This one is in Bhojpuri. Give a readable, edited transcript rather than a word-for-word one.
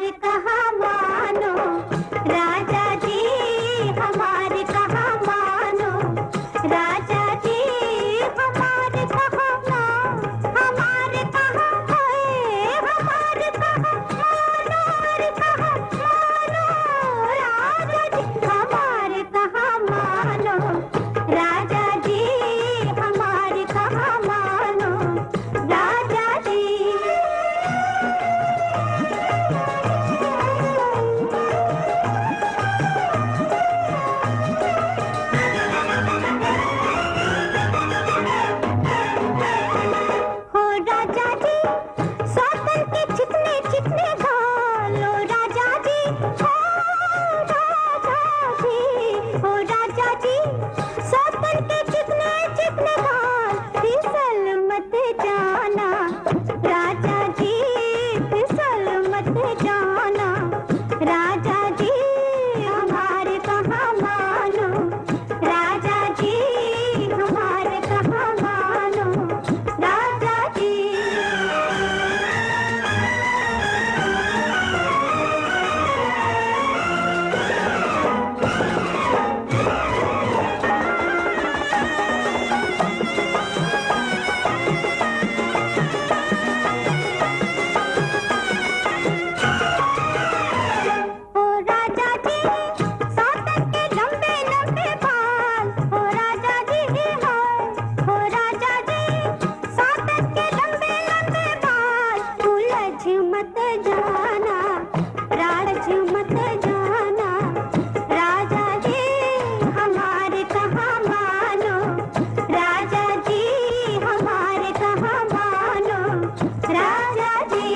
हमारे कहा मानो, राजा जी हमारे कहा मानो, राजा जी हमारे कहा हमारे कहा हमारे कहा मानो, रे कहा मानो, राजा जी हमारे कहा मानो, राजा जी हमारे कहा मानो, राजा जी। हो राजा जी सौतन के चिकने चिकने गाल, ओ राजा जी हो राजा जी, हो राजा जी सौतन के चिकने चिकने गाल, फिसल मत जाना, राजा जी फिसल मत जाना, राजा जी हमारे कहा मानो, राजा जी हमारे कहा मानो, राजा जी। हो राजा जी सौतन के लंबे लंबे बाल, हो राजा जी हो राजा जी सौतन के लंबे लंबे बाल, उलझ मत जाना, राज मत जाना, राजा जी हमारे कहा मानो, राजा जी हमारे कहा मानो, राजा जी।